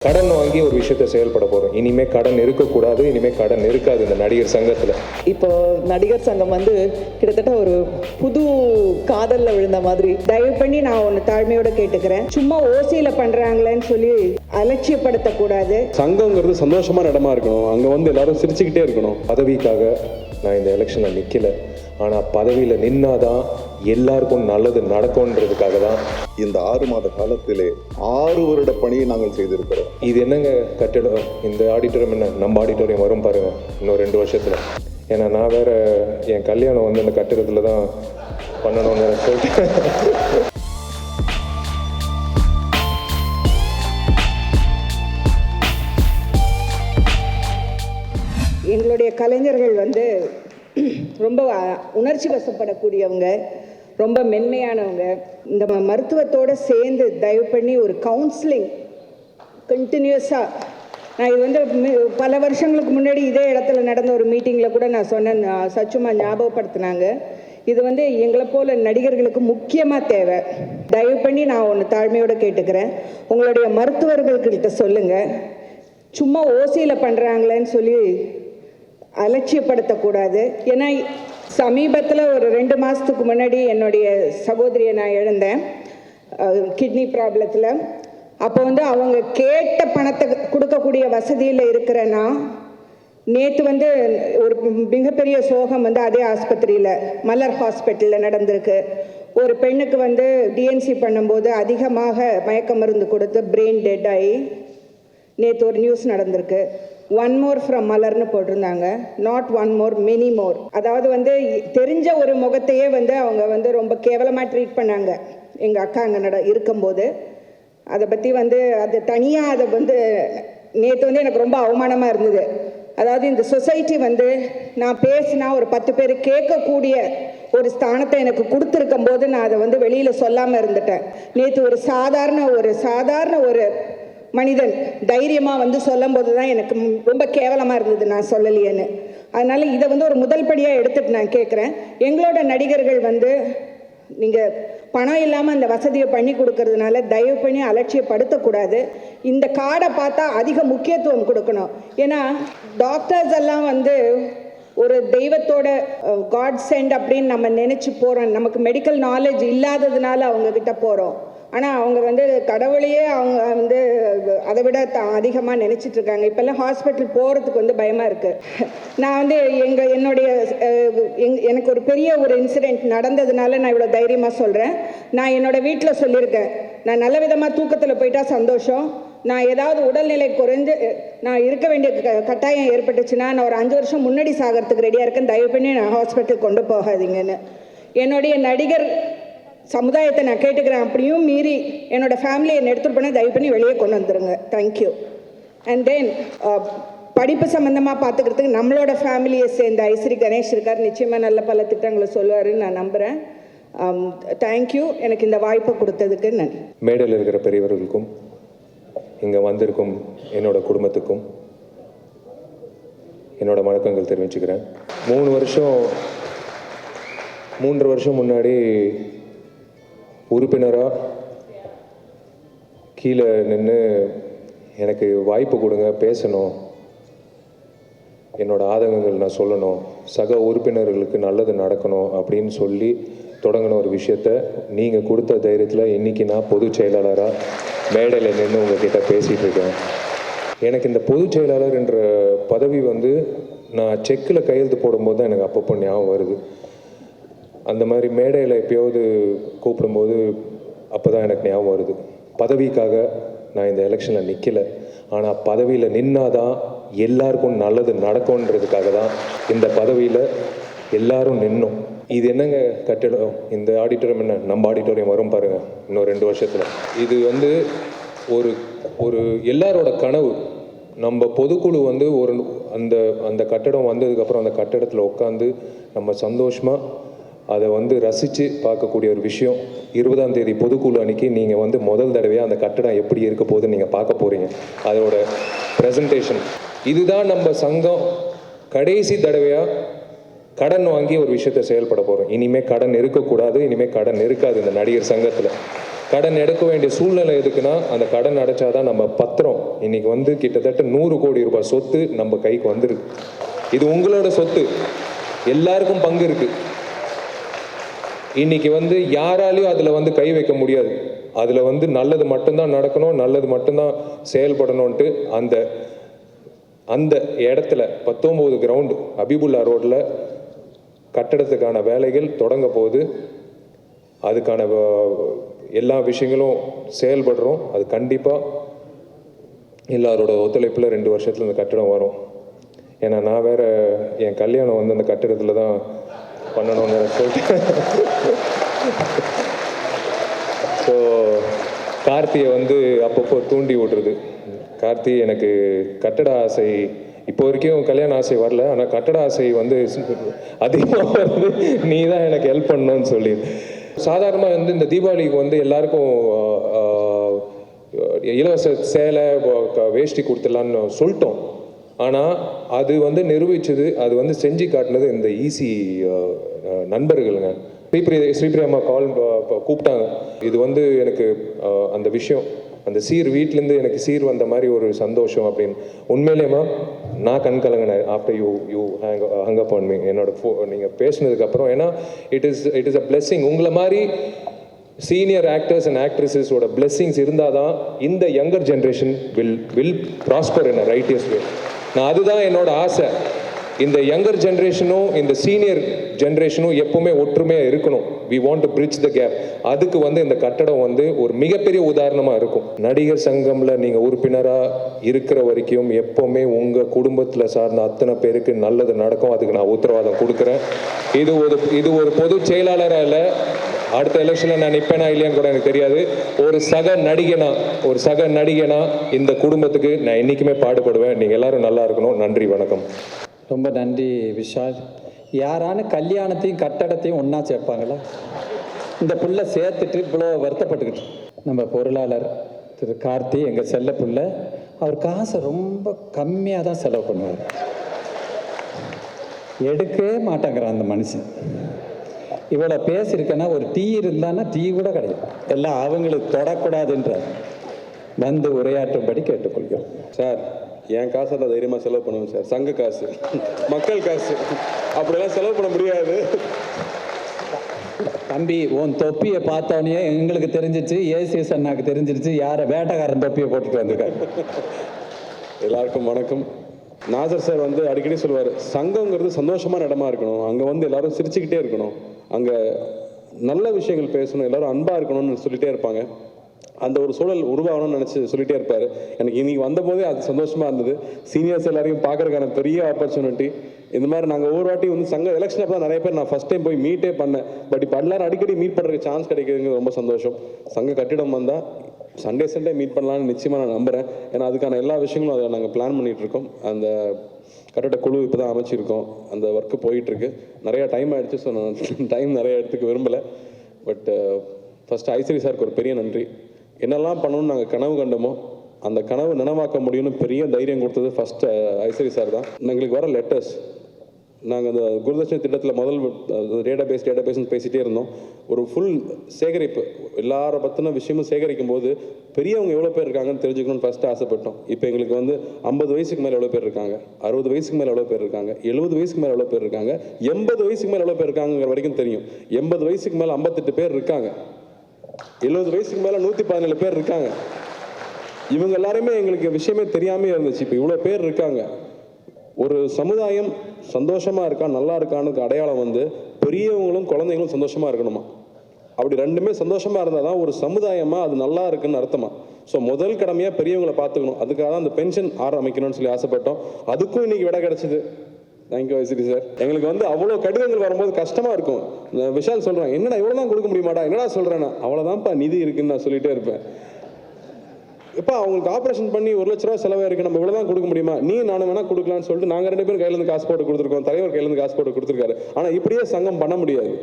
கடன் வாங்கி ஒரு விஷயத்தை செயல்பட போகிறோம். இனிமேல் கடன் இருக்கக்கூடாது, இனிமேல் கடன் இருக்காது இந்த நடிகர் சங்கத்தில். இப்போ நடிகர் சங்கம் வந்து கிட்டத்தட்ட ஒரு புது காதலில் விழுந்த மாதிரி. தயவு பண்ணி நான் ஒன்று தாழ்மையோட கேட்டுக்கிறேன், சும்மா ஓசியில் பண்ணுறாங்களேன்னு சொல்லி அலட்சியப்படுத்தக்கூடாது. சங்கங்கிறது சந்தோஷமான இடமா இருக்கணும், அங்கே வந்து எல்லாரும் சிரிச்சுக்கிட்டே இருக்கணும். பதவிக்காக நான் இந்த எலெக்ஷனில் நிற்கலை, ஆனால் பதவியில் நின்னாதான் எல்லாருக்கும் நல்லது நடக்கும்ன்றதுக்காக தான் இந்த 6 மாத காலத்திலே 6 வருட பணியை நாங்கள் செய்திருக்கிறோம். இது என்னங்க கட்டிடம், இந்த ஆடிட்டோரியம் என்ன நம்ம ஆடிட்டோரியம் வரும் பாருங்க இன்னும் 2 வருஷத்தில். ஏன்னா நான் வேற என் கல்யாணம் வந்து இந்த கட்டிடத்தில் தான் பண்ணணும்னு சொல்லிட்டு எங்களுடைய கலைஞர்கள் வந்து ரொம்ப உணர்ச்சி வசப்படக்கூடியவங்க, ரொம்ப மென்மையானவங்க. இந்த மருத்துவத்தோடு சேர்ந்து தயவு பண்ணி ஒரு கவுன்சிலிங் கண்டினியூஸாக, நான் இது வந்து பல வருஷங்களுக்கு முன்னாடி இதே இடத்துல நடந்த ஒரு மீட்டிங்கில் கூட நான் சொன்னேன், சச்சுமா ஞாபகப்படுத்தினாங்க. இது வந்து எங்களை போல நடிகர்களுக்கு முக்கியமாக தேவை. தயவு பண்ணி நான் ஒன்று தாழ்மையோடு கேட்டுக்கிறேன், உங்களுடைய மருத்துவர்கள்கிட்ட சொல்லுங்கள், சும்மா ஓசியில் பண்ணுறாங்களேன்னு சொல்லி அலட்சியப்படுத்தக்கூடாது. ஏன்னா சமீபத்தில் ஒரு 2 மாதத்துக்கு முன்னாடி என்னுடைய சகோதரியை நான் இழந்தேன் கிட்னி ப்ராப்ளத்தில். அப்போ வந்து அவங்க கேட்ட பணத்தை கொடுக்கக்கூடிய வசதியில் இருக்கிறேன்னா, நேற்று வந்து ஒரு மிகப்பெரிய சோகம் வந்து அதே ஆஸ்பத்திரியில் மலர் ஹாஸ்பிட்டலில் நடந்திருக்கு. ஒரு பெண்ணுக்கு வந்து டிஎன்சி பண்ணும்போது அதிகமாக மயக்க மருந்து கொடுத்து பிரெயின் டெட் ஆகி நேற்று ஒரு நியூஸ் நடந்திருக்கு. 1 more from மலர்னு போட்டிருந்தாங்க, நாட் 1 more, many more. அதாவது வந்து தெரிஞ்ச ஒரு முகத்தையே வந்து அவங்க வந்து ரொம்ப கேவலமாக ட்ரீட் பண்ணாங்க எங்கள் அக்கா அங்கே இருக்கும்போது. அதை பற்றி வந்து அது தனியாக அதை வந்து நேற்று வந்து எனக்கு ரொம்ப அவமானமாக இருந்தது. அதாவது இந்த சொசைட்டி வந்து நான் பேசினா ஒரு 10 பேர் கேட்கக்கூடிய ஒரு ஸ்தானத்தை எனக்கு கொடுத்துருக்கும் போது நான் அதை வந்து வெளியில் சொல்லாமல் இருந்துட்டேன். நேற்று ஒரு சாதாரண ஒரு மனிதன் தைரியமாக வந்து சொல்லும் போது தான் எனக்கு ரொம்ப கேவலமாக இருந்தது நான் சொல்லலையேன்னு. அதனால் இதை வந்து ஒரு முதல் படியாக எடுத்துகிட்டு நான் கேட்குறேன், எங்களோட நடிகர்கள் வந்து நீங்கள் பணம் இல்லாமல் அந்த வசதியை பண்ணி கொடுக்கறதுனால தயவு பண்ணி அலட்சியப்படுத்தக்கூடாது. இந்த கார்டை பார்த்தா அதிக முக்கியத்துவம் கொடுக்கணும். ஏன்னா டாக்டர்ஸ் எல்லாம் வந்து ஒரு தெய்வத்தோட காட் சென்ட் அப்படின்னு நம்ம நினச்சி போகிறோம். நமக்கு மெடிக்கல் நாலேஜ் இல்லாததுனால அவங்கக்கிட்ட போகிறோம். ஆனால் அவங்க வந்து கடவுளையே அவங்க வந்து அதை விட அதிகமாக நினச்சிட்ருக்காங்க. இப்போல்லாம் ஹாஸ்பிட்டல் போகிறதுக்கு வந்து பயமாக இருக்குது. நான் வந்து எனக்கு ஒரு பெரிய ஒரு இன்சிடெண்ட் நடந்ததுனால நான் இவ்வளோ தைரியமாக சொல்கிறேன். நான் என்னோடய வீட்டில் சொல்லியிருக்கேன், நான் நல்ல விதமாக தூக்கத்தில் போயிட்டா சந்தோஷம், நான் ஏதாவது உடல்நிலை குறைந்து நான் இருக்க வேண்டிய கட்டாயம் ஏற்பட்டுச்சுன்னா நான் ஒரு 5 வருஷம் முன்னாடி சாகிறதுக்கு ரெடியாக இருக்கேன், தயவு பண்ணி நான் ஹாஸ்பிட்டல் கொண்டு போகாதீங்கன்னு என்னுடைய நடிகர் சமுதாயத்தை நான் கேட்டுக்கிறேன். அப்படியும் மீறி என்னோடய ஃபேமிலியை என்னை எடுத்துகிட்டு போனால் தயவு பண்ணி வெளியே கொண்டு வந்துடுங்க. தேங்க்யூ. அண்ட் தென் படிப்பு சம்மந்தமாக பார்த்துக்கிறதுக்கு நம்மளோட ஃபேமிலியை சேர்ந்த ஐஸ்ரீ கணேஷ் இருக்கார், நிச்சயமாக நல்ல பல திட்டங்களை சொல்லுவாருன்னு நான் நம்புகிறேன். தேங்க்யூ, எனக்கு இந்த வாய்ப்பை கொடுத்ததுக்கு நன்றி. மேடையில் இருக்கிற பெரியவர்களுக்கும் இங்கே வந்திருக்கும் என்னோட குடும்பத்துக்கும் என்னோட வணக்கங்கள் தெரிவிச்சுக்கிறேன். 3 வருஷம் முன்னாடி உறுப்பினராக கீழே நின்று எனக்கு வாய்ப்பு கொடுங்க, பேசணும், என்னோடய ஆதங்கங்கள் நான் சொல்லணும், சக உறுப்பினர்களுக்கு நல்லது நடக்கணும் அப்படின்னு சொல்லி தொடங்கின ஒரு விஷயத்த நீங்கள் கொடுத்த தைரியத்தில் இன்றைக்கி நான் பொதுச் செயலாளராக மேடையில் நின்று உங்ககிட்ட பேசிகிட்டு இருக்கேன். எனக்கு இந்த பொதுச் செயலாளர் என்ற பதவி வந்து நான் செக்கில் கையெழுத்து போடும்போது தான் எனக்கு அப்பப்போ ஞாபகம் வருது. அந்த மாதிரி மேடையில் எப்போயாவது கூப்பிடும்போது அப்போ தான் எனக்கு ஞாபகம் வருது, பதவிக்காக நான் இந்த எலெக்ஷனில் நிற்கலை, ஆனால் பதவியில் நின்னாதான் எல்லாருக்கும் நல்லது நடக்கும்ன்றதுக்காக தான் இந்த பதவியில் எல்லாரும் நின்னோம். இது என்னங்க கட்டிடம், இந்த ஆடிட்டோரியம் என்ன நம்ம ஆடிட்டோரியம் வரும் பாருங்கள் இன்னும் 2 வருஷத்தில். இது வந்து ஒரு எல்லாரோட கனவு. நம்ம பொதுக்குழு வந்து அந்த கட்டடம் வந்ததுக்கப்புறம் அந்த கட்டடத்தில் உட்காந்து நம்ம சந்தோஷமாக அதை வந்து ரசித்து பார்க்கக்கூடிய ஒரு விஷயம். 20ஆம் தேதி பொதுக்குழு அன்றைக்கி நீங்கள் வந்து முதல் தடவையாக அந்த கட்டடம் எப்படி இருக்க போகுதுன்னு நீங்கள் பார்க்க போகிறீங்க, அதோட ப்ரெசன்டேஷன். இதுதான் நம்ம சங்கம் கடைசி தடவையாக கடன் வாங்கி ஒரு விஷயத்தை செயல்பட போகிறோம். இனிமேல் கடன் இருக்கக்கூடாது, இனிமேல் கடன் இருக்காது இந்த நடிகர் சங்கத்தில். கடன் எடுக்க வேண்டிய சூழ்நிலை எதுக்குன்னா அந்த கடன் அடைச்சாதான் நம்ம பத்திரம் இன்னைக்கு வந்து கிட்டத்தட்ட 100 கோடி ரூபாய் சொத்து நம்ம கைக்கு வந்துருக்கு. இது உங்களோட சொத்து, எல்லாருக்கும் பங்கு இருக்கு. இன்னைக்கு வந்து யாராலையும் அதில் வந்து கை வைக்க முடியாது. அதில் வந்து நல்லது மட்டும்தான் நடக்கணும், நல்லது மட்டும்தான் செயல்படணும்ன்ட்டு அந்த இடத்துல 19 கிரவுண்டு அபிபுல்லா ரோட்டில் கட்டடத்துக்கான வேலைகள் தொடங்க போகுது. அதுக்கான எல்லா விஷயங்களும் செயல்படுறோம். அது கண்டிப்பாக எல்லாரோட ஒத்துழைப்பில் 2 வருஷத்தில் இந்த கட்டடம் வரும். ஏன்னா நான் வேற என் கல்யாணம் வந்து அந்த கட்டிடத்தில் தான் பண்ணணும்னு சொல்லிட்டு ஸோ கார்த்தியை வந்து அப்பப்போ தூண்டி விடுறது. கார்த்தி எனக்கு கட்டட ஆசை இப்போ வரைக்கும் கல்யாண ஆசை வரல, ஆனால் கட்டட ஆசை வந்து அதிகமாக வந்து நீ தான் எனக்கு ஹெல்ப் பண்ணணும்னு சொல்லி சாதாரணமாக வந்து இந்த தீபாவளிக்கு வந்து எல்லாருக்கும் இலவச சேலை வேஷ்டி கொடுத்துடலான்னு சொல்லிட்டோம். ஆனால் அது வந்து நிரூபிச்சது, அது வந்து செஞ்சு காட்டினது இந்த ஈசி நண்பர்களுங்க. ஸ்ரீபிரியாம்மா கூப்பிட்டாங்க. இது வந்து எனக்கு அந்த விஷயம், அந்த சீர் வீட்டிலேருந்து எனக்கு சீர் வந்த மாதிரி ஒரு சந்தோஷம் அப்படின்னு. உண்மையிலேயேம்மா நான் கண் கலங்கினேன் after you hung up on me. என்னோட நீங்கள் பேசினதுக்கப்புறம். ஏன்னா இட் இஸ் அ பிளெஸ்ஸிங். உங்களை மாதிரி சீனியர் ஆக்டர்ஸ் அண்ட் ஆக்ட்ரஸஸோட பிளெஸ்ஸிங்ஸ் இருந்தால் தான் இந்த younger generation will prosper in a righteous way. நான் அதுதான் என்னோட ஆசை. இந்த யங்கர் ஜென்ரேஷனும் இந்த சீனியர் ஜென்ரேஷனும் எப்பவுமே ஒற்றுமையாக இருக்கணும். We want to bridge the gap. அதுக்கு வந்து இந்த கட்டடம் வந்து ஒரு மிகப்பெரிய உதாரணமாக இருக்கும். நடிகர் சங்கம்ல நீங்கள் உறுப்பினராக இருக்கிற வரைக்கும் எப்பவுமே உங்கள் குடும்பத்தில் சார்ந்த அத்தனை பேருக்கு நல்லது நடக்கும். அதுக்கு நான் உத்தரவாதம் கொடுக்குறேன். இது ஒரு பொது செயலாளராக இல்லை, அடுத்த எலெக்ஷனில் நான் நிற்பேனா இல்லையான்னு கூட எனக்கு தெரியாது. ஒரு சக நடிகனா இந்த குடும்பத்துக்கு நான் என்றைக்குமே பாடுபடுவேன். நீங்கள் எல்லாரும் நல்லா இருக்கணும். நன்றி, வணக்கம். ரொம்ப நன்றி விஷால். யாரான கல்யாணத்தையும் கட்டடத்தையும் ஒன்றா சேர்ப்பாங்களா? இந்த புள்ள சேர்த்துட்டு இவ்வளோ வருத்தப்பட்டுக்கிட்டு நம்ம பொருளாளர் திரு கார்த்தி, எங்கள் செல்ல புள்ள, அவர் காசை ரொம்ப கம்மியாக தான் செலவு பண்ணுவார். எடுக்கவே மாட்டேங்கிறான் அந்த மனுஷன். இவ்வளோ பேசியிருக்கேன்னா ஒரு டீ இருந்தான்னா டீ கூட கிடையாது. எல்லாம் அவங்களுக்கு தொடக்கூடாதுன்றார். வந்து உரையாற்றும்படி கேட்டுக்கொள்கிறோம். சார், என் காசை தான் தைரியமாக செலவு பண்ணுவேன் சார். சங்க காசு, மக்கள் காசு, அப்படியெல்லாம் செலவு பண்ண முடியாது. தம்பி, உன் தொப்பியை பார்த்தோன்னே எங்களுக்கு தெரிஞ்சிச்சு, ஏசிஎஸ் அண்ணாக்கு தெரிஞ்சிருச்சு யாரை வேட்டைக்காரன் தொப்பியை போட்டுட்டு வந்திருக்காரு. எல்லாருக்கும் வணக்கம். நாசர் சார் வந்து அடிக்கடி சொல்லுவார், சங்கங்கிறது சந்தோஷமான இடமா இருக்கணும், அங்கே வந்து எல்லாரும் சிரிச்சுக்கிட்டே இருக்கணும், அங்கே நல்ல விஷயங்கள் பேசணும், எல்லாரும் அன்பாக இருக்கணும்னு சொல்லிகிட்டே இருப்பாங்க. அந்த ஒரு சூழல் உருவாகணும்னு நினச்சி சொல்லிகிட்டே இருப்பார். எனக்கு இன்னைக்கு வந்தபோதே அது சந்தோஷமாக இருந்தது. சீனியர்ஸ் எல்லாரையும் பார்க்கறதுக்கான பெரிய ஆப்பர்ச்சுனிட்டி. இந்த மாதிரி நாங்கள் ஒவ்வொரு வாட்டி வந்து சங்க எலெக்ஷன் அப்போ தான் நிறைய பேர் நான் ஃபஸ்ட் டைம் போய் மீட்டே பண்ணேன். பட் இப்போ எல்லாரும் அடிக்கடி மீட் பண்ணுறதுக்கு சான்ஸ் கிடைக்குதுங்கிறது ரொம்ப சந்தோஷம். சங்க கட்டிடம் வந்தால் சண்டே மீட் பண்ணலான்னு நிச்சயமாக நான் நம்புகிறேன். ஏன்னா அதுக்கான எல்லா விஷயங்களும் அதில் நாங்கள் பிளான் பண்ணிகிட்ருக்கோம். அந்த கட்டட குழு இப்போ தான் அமைச்சிருக்கோம். அந்த ஒர்க்கு போயிட்டுருக்கு. நிறையா டைம் ஆகிடுச்சு. ஸோ நான் டைம் நிறைய எடுத்துக்க விரும்பலை. பட் ஃபஸ்ட்டு ஐஸ்வரி சாருக்கு ஒரு பெரிய நன்றி. என்னெல்லாம் பண்ணணும்னு நாங்கள் கனவு கண்டோமோ அந்த கனவு நனவாக்க முடியும்னு பெரிய தைரியம் கொடுத்தது ஃபஸ்ட்டு ஐஸ்வரி சார் தான். எங்களுக்கு வர லெட்டர்ஸ், நாங்கள் அந்த குருதர்ஷினி திட்டத்தில் முதல் டேட்டாபேஸ்ன்னு பேசிகிட்டே இருந்தோம். ஒரு ஃபுல் சேகரிப்பு, எல்லாரை பற்றின விஷயமும் சேகரிக்கும் போது பெரியவங்க எவ்வளோ பேர் இருக்காங்கன்னு தெரிஞ்சுக்கணும்னு ஃபஸ்ட்டு ஆசைப்பட்டோம். இப்போ எங்களுக்கு வந்து 50 வயசுக்கு மேலே எவ்வளோ பேர் இருக்காங்க, 60 வயசுக்கு மேலே எவ்வளோ பேர் இருக்காங்க, 70 வயசுக்கு மேலே எவ்வளோ பேர் இருக்காங்க, 80 வயசுக்கு மேலே எவ்வளோ பேர் இருக்காங்கிற வரைக்கும் தெரியும். 80 வயசுக்கு மேலே 58 பேர் இருக்காங்க, 70 வயசுக்கு மேலே 117 பேர் இருக்காங்க. இவங்க எல்லாருமே எங்களுக்கு விஷயமே தெரியாமே இருந்துச்சு. இப்போ இவ்வளோ பேர் இருக்காங்க. ஒரு சமுதாயம் சந்தோஷமாக இருக்கா, நல்லா இருக்கான்னு அடையாளம் வந்து பெரியவங்களும் குழந்தைங்களும் சந்தோஷமாக இருக்கணுமா. அப்படி ரெண்டுமே சந்தோஷமாக இருந்தால் தான் ஒரு சமுதாயமாக அது நல்லா இருக்குன்னு அர்த்தமா. ஸோ முதல் கடமையாக பெரியவங்களை பார்த்துக்கணும். அதுக்காக தான் அந்த பென்ஷன் ஆரம்பிக்கணும்னு சொல்லி ஆசைப்பட்டோம். அதுக்கும் இன்னைக்கு விடை கிடச்சிது. Thank you Ishari sir. எங்களுக்கு வந்து அவ்வளோ கடிதங்கள் வரும்போது கஷ்டமாக இருக்கும். விஷால் சொல்கிறேன், என்னடா இவ்வளோ தான் கொடுக்க முடியுமாடா, என்னடா சொல்கிறேன்னா, அவ்வளோதான்ப்பா நிதி இருக்குன்னு நான் சொல்லிகிட்டே இருப்பேன். இப்போ அவங்களுக்கு ஆப்ரேஷன் பண்ணி 1 லட்ச ரூபா செலவாக இருக்குது, நம்ம இவ்வளோ தான் கொடுக்க முடியுமா, நீ நானும் வேணால் கொடுக்கலான்னு சொல்லிட்டு நாங்கள் 2 பேரும் கையிலேருந்து காசு போட்டு கொடுத்துருக்கோம். தலைவர் கையிலேருந்து காசு போட்டு கொடுத்துருக்காரு. ஆனால் இப்படியே சங்கம் பண்ண முடியாது.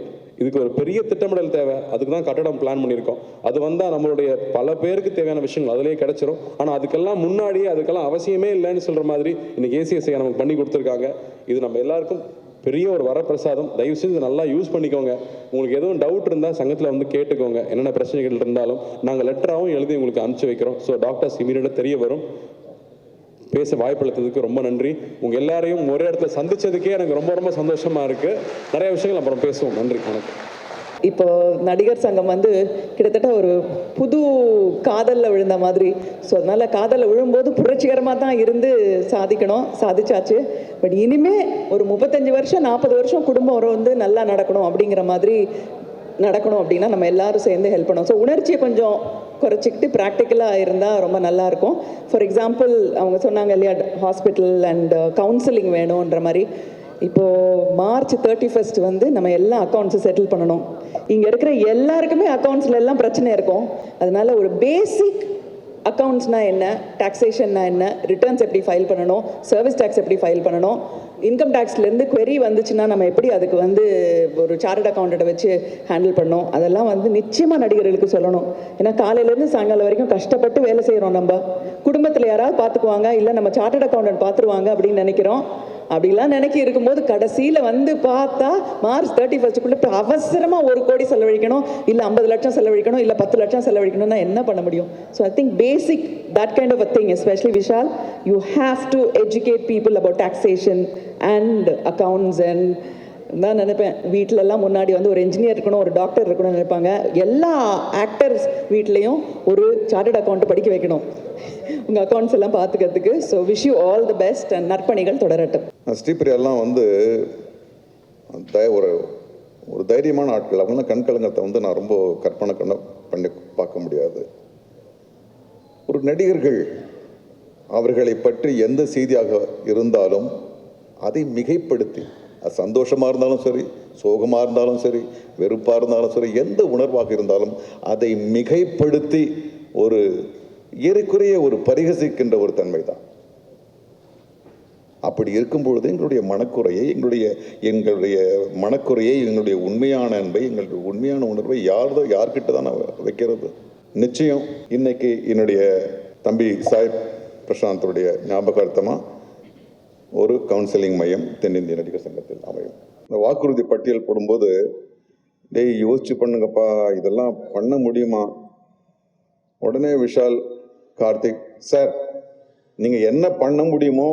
இதுக்கு ஒரு பெரிய திட்டமிடல் தேவை. அதுக்கு தான் கட்டடம் பிளான் பண்ணியிருக்கோம். அது வந்தால் நம்மளுடைய பல பேருக்கு தேவையான விஷயங்கள் அதிலேயே கிடைச்சிரும். ஆனால் அதுக்கெல்லாம் முன்னாடியே அதுக்கெல்லாம் அவசியமே இல்லைன்னு சொல்கிற மாதிரி இன்னைக்கு ஏசிஎஸ்ஐ நமக்கு பண்ணி கொடுத்துருக்காங்க. இது நம்ம எல்லாருக்கும் பெரிய ஒரு வரப்பிரசாதம். தயவு செஞ்சு நல்லா யூஸ் பண்ணிக்கோங்க. உங்களுக்கு எதுவும் டவுட் இருந்தால் சங்கத்தில் வந்து கேட்டுக்கோங்க. என்னென்ன பிரச்சனைகள் இருந்தாலும் நாங்கள் லெட்டராகவும் எழுதி உங்களுக்கு அனுப்பிச்சு வைக்கிறோம். ஸோ டாக்டர்ஸ் இமீடியட்டாக தெரிய வரும். பேச வாய்ப்பளித்ததுக்கு ரொம்ப நன்றி. உங்கள் எல்லாரையும் ஒரே இடத்துல சந்திச்சதுக்கே எனக்கு ரொம்ப ரொம்ப சந்தோஷமாக இருக்குது. நிறைய விஷயங்கள் அப்புறம் பேசுவோம். நன்றி, வணக்கம். இப்போ நடிகர் சங்கம் வந்து கிட்டத்தட்ட ஒரு புது காதலில் விழுந்த மாதிரி. ஸோ அதனால் காதலில் விழும்போது புரட்சிகரமாக தான் இருந்து சாதிக்கணும், சாதிச்சாச்சு. பட் இனிமே ஒரு 35 வருஷம் 40 வருஷம் குடும்பம் வந்து நல்லா நடக்கணும் அப்படிங்கிற மாதிரி நடக்கணும் அப்படின்னா நம்ம எல்லாரும் சேர்ந்து ஹெல்ப் பண்ணணும். ஸோ உணர்ச்சியை கொஞ்சம் குறைச்சிக்கிட்டு ப்ராக்டிக்கலாக இருந்தால் ரொம்ப நல்லாயிருக்கும். ஃபார் எக்ஸாம்பிள் அவங்க சொன்னாங்க இல்லையா, ஹாஸ்பிட்டல் அண்ட் கவுன்சிலிங் வேணுன்ற மாதிரி. இப்போது March 31 வந்து நம்ம எல்லா அக்கௌண்ட்ஸும் செட்டில் பண்ணணும். இங்கே இருக்கிற எல்லாருக்குமே அக்கௌண்ட்ஸில் எல்லாம் பிரச்சனை இருக்கும். அதனால ஒரு பேசிக் அக்கௌண்ட்ஸ்னா என்ன, டாக்ஸேஷன்னா என்ன, ரிட்டர்ன்ஸ் எப்படி ஃபைல் பண்ணணும், சர்வீஸ் டேக்ஸ் எப்படி ஃபைல் பண்ணணும், இன்கம் டேக்ஸ்லேருந்து query வந்துச்சுன்னா நம்ம எப்படி அதுக்கு வந்து ஒரு சார்ட்டர்ட் அக்கௌண்ட்டை வச்சு ஹேண்டில் பண்ணணும், அதெல்லாம் வந்து நிச்சயமாக நடிகர்களுக்கு சொல்லணும். ஏன்னா காலையிலேருந்து சாயங்காலம் வரைக்கும் கஷ்டப்பட்டு வேலை செய்கிறோம். நம்ம குடும்பத்தில் யாராவது பார்த்துக்குவாங்க, இல்லை நம்ம சார்ட்டர்ட் அக்கௌண்டன்ட் பார்த்துருவாங்க அப்படின்னு நினைக்கிறோம். அப்படிலாம் நினைக்கி இருக்கும்போது கடைசியில் வந்து பார்த்தா March 31 அவசரமாக 1 கோடி செலவழிக்கணும், இல்லை 50 லட்சம் செலவழிக்கணும், இல்லை 10 லட்சம் செலவழிக்கணும்னா என்ன பண்ண முடியும்? So I think basic that kind of a thing, especially Vishal, you have to educate people about taxation and accounts. And தான் நினைப்பேன், வீட்டிலலாம் முன்னாடி வந்து ஒரு இன்ஜினியர் இருக்கணும், ஒரு டாக்டர் இருக்கணும்னு நினைப்பாங்க. எல்லா ஆக்டர்ஸ் வீட்லேயும் ஒரு சார்ட்டர்ட் அக்கௌண்ட் படிக்க வைக்கணும், உங்கள் அக்கௌண்ட்ஸ் எல்லாம் பார்த்துக்கிறதுக்கு. So wish you all the best and நற்பணிகள் தொடரட்டும். ஸ்ரீபிரியாலாம் வந்து ஒரு ஒரு தைரியமான ஆட்கள். அவங்களாம் கண்கலங்கத்தை வந்து நான் ரொம்ப கற்பனை பண்ணி பார்க்க முடியாது. ஒரு நடிகர்கள் அவர்களை பற்றி எந்த செய்தியாக இருந்தாலும் அதை மிகைப்படுத்தி, அது சந்தோஷமாக இருந்தாலும் சரி, சோகமாக இருந்தாலும் சரி, வெறுப்பாக இருந்தாலும் சரி, எந்த உணர்வாக இருந்தாலும் அதை மிகைப்படுத்தி ஒரு ஏறக்குறைய ஒரு பரிகசிக்கின்ற ஒரு தன்மை தான். அப்படி இருக்கும்பொழுது எங்களுடைய மனக்குறையை எங்களுடைய உண்மையான அன்பை, எங்களுடைய உண்மையான உணர்வை யார்கிட்ட தான் வைக்கிறது? நிச்சயம் இன்னைக்கு என்னுடைய தம்பி சாய் பிரசாந்தோடைய ஞாபகார்த்தமாக ஒரு கவுன்சிலிங் மையம் தென்னிந்திய நடிகர் சங்கத்தில் அமையும். இந்த வாக்குறுதி பட்டியல் போடும்போது, டேய் யோசிச்சு பண்ணுங்கப்பா, இதெல்லாம் பண்ண முடியுமா? உடனே விஷால், கார்த்திக், சார் நீங்கள் என்ன பண்ண முடியுமோ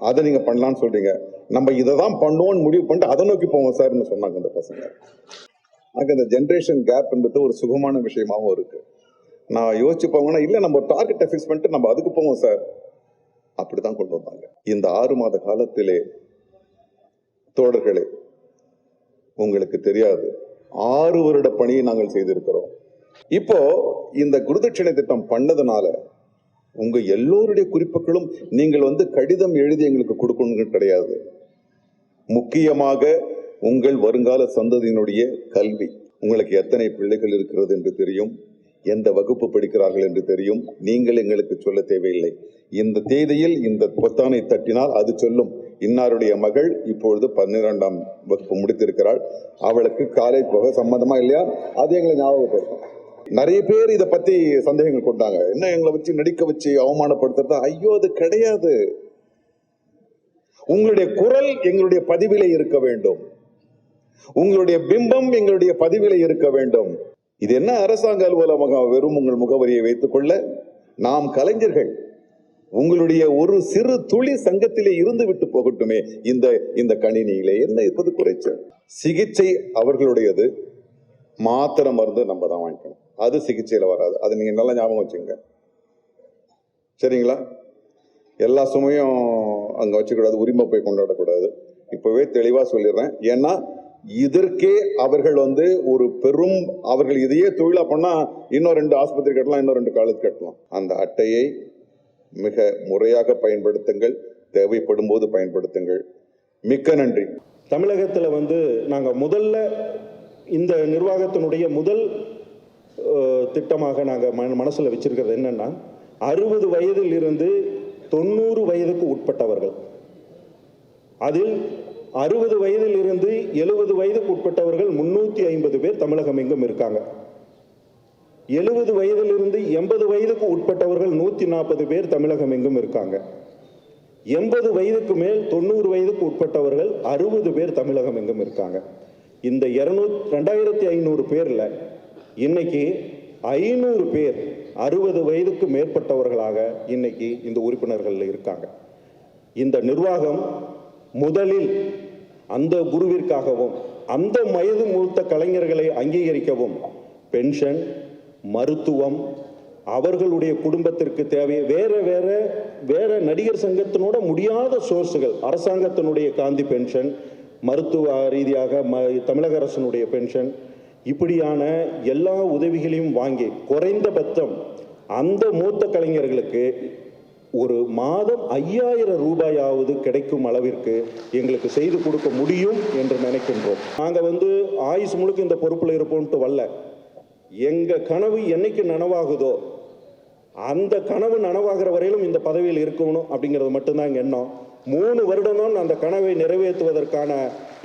அதை நீங்கள் பண்ணலான்னு சொல்கிறீங்க, நம்ம இதை தான் பண்ணுவோன்னு முடிவு பண்ணிட்டு அதை நோக்கி போவோம் சார்னு சொன்னாங்க அந்த பசங்க. எனக்கு இந்த ஜென்ரேஷன் கேப்ன்றது ஒரு சுகமான விஷயமாகவும் இருக்குது. நான் யோசிச்சு போங்கன்னா, இல்லை நம்ம டார்கெட்டை ஃபிக்ஸ் பண்ணிட்டு நம்ம அதுக்கு போவோம் சார், அப்படி தான் கொண்டு வந்தாங்க. இந்த 6 மாத காலத்திலே தோழர்களே, உங்களுக்கு தெரியாது, 6 வருட பணியை நாங்கள் செய்திருக்கிறோம். இப்போ இந்த குருதட்சணை திட்டம் பண்ணதுனால உங்க எல்லோருடைய குறிப்புகளும் நீங்கள் வந்து கடிதம் எழுதி எங்களுக்கு கொடுக்கணும் கிடையாது. முக்கியமாக உங்கள் வருங்கால சந்ததியினுடைய கல்வி, உங்களுக்கு எத்தனை பிள்ளைகள் இருக்கிறது என்று தெரியும், எந்த வகுப்பு படிக்கிறார்கள் என்று தெரியும். நீங்கள் எங்களுக்கு சொல்ல தேவையில்லை. இந்த தேதியில் இந்த பொத்தானை தட்டினால் அது சொல்லும், இன்னாருடைய மகள் இப்பொழுது 12ஆம் வகுப்பு முடித்திருக்கிறாள், அவளுக்கு காலேஜ் போக சம்மந்தமா இல்லையா, அது எங்களை ஞாபகப்படுத்தும். நிறைய பேர் இதை பத்தி சந்தேகங்கள் கொண்டாங்க. என்ன எங்களை வச்சு நடிக்க வச்சு அவமானப்படுத்துறதா? ஐயோ, அது கிடையாது. உங்களுடைய குரல் எங்களுடைய பதிவிலே இருக்க வேண்டும், உங்களுடைய பிம்பம் எங்களுடைய பதிவிலே இருக்க வேண்டும். இது என்ன அரசாங்க அலுவலக வெறும் உங்கள் முகவரியை வைத்துக் கொள்ள? நாம் கலைஞர்கள், உங்களுடைய ஒரு சிறு துளி சங்கத்திலே இருந்து விட்டு போகட்டுமே. இந்த கணினியிலே என்ன இப்போது குறைச்சல்? சிகிச்சை அவர்களுடையது, மாத்திரை மருந்து நம்ம தான் வாங்கிக்கணும், அது சிகிச்சையில வராது. அது நீங்க நல்லா ஞாபகம் வச்சுங்க, சரிங்களா? எல்லா சுமையும் அங்க வச்சுக்கூடாது, உரிமை போய் கொண்டாடக்கூடாது. இப்பவே தெளிவா சொல்லிடுறேன். ஏன்னா இதற்கே அவர்கள் வந்து ஒரு பெரும், அவர்கள் இதையே தொழிலா பண்ணா இன்னும் 2 ஆஸ்பத்திரி கட்டலாம், இன்னும் 2 காலேஜ் கட்டலாம். அந்த அட்டையை மிக முறையாக பயன்படுத்துங்கள், தேவைப்படும் போது பயன்படுத்துங்கள். மிக்க நன்றி. தமிழகத்தில் வந்து நாங்கள் முதல்ல இந்த நிர்வாகத்தினுடைய முதல் திட்டமாக நாங்கள் மனசில் வச்சிருக்கிறது என்னன்னா, 60 வயதில் இருந்து 90 வயதுக்கு உட்பட்டவர்கள், அதில் 60 வயதில் இருந்து 70 வயதுக்கு உட்பட்டவர்கள் 350 பேர் தமிழகம் எங்கும் இருக்காங்க. 70 வயதில் இருந்து 80 வயதுக்கு உட்பட்டவர்கள் 140 பேர் தமிழகம் எங்கும் இருக்காங்க. 80 வயதுக்கு மேல் 90 வயதுக்கு உட்பட்டவர்கள் 60 பேர் தமிழகம் எங்கும் இருக்காங்க. இந்த 2500 பேரில் இன்னைக்கு 500 பேர் 60 வயதுக்கு மேற்பட்டவர்களாக இன்னைக்கு இந்த உறுப்பினர்கள் இருக்காங்க. இந்த நிர்வாகம் முதலில் அந்த குருவிற்காகவும் அந்த வயது மூத்த கலைஞர்களை அங்கீகரிக்கவும் பென்ஷன், மருத்துவம், அவர்களுடைய குடும்பத்திற்கு தேவை வேற நடிகர் சங்கத்தினோட முடியாத சோர்ஸுகள், அரசாங்கத்தினுடைய காந்தி பென்ஷன், மருத்துவ ரீதியாக தமிழக அரசினுடைய பென்ஷன், இப்படியான எல்லா உதவிகளையும் வாங்கி குறைந்தபட்சம் அந்த மூத்த கலைஞர்களுக்கு ஒரு மாதம் 5000 ரூபாயாவது கிடைக்கும் அளவிற்கு எங்களுக்கு செய்து கொடுக்க முடியும் என்று நினைக்கின்றோம். நாங்கள் ஆயுசு முழுக்க இந்த பொறுப்பில் இருப்போம்ட்டு வரல. எங்கள் கனவு என்னைக்கு நனவாகுதோ அந்த கனவு நனவாகிற வரையிலும் இந்த பதவியில் இருக்கணும் அப்படிங்கிறது மட்டும்தான் எங்கள் எண்ணம். 3 வருடம் தான் அந்த கனவை நிறைவேற்றுவதற்கான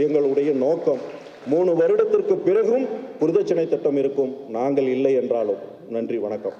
எங்களுடைய நோக்கம். 3 வருடத்திற்கு பிறகும் குருதட்சணை திட்டம் இருக்கும், நாங்கள் இல்லை என்றாலும். நன்றி, வணக்கம்.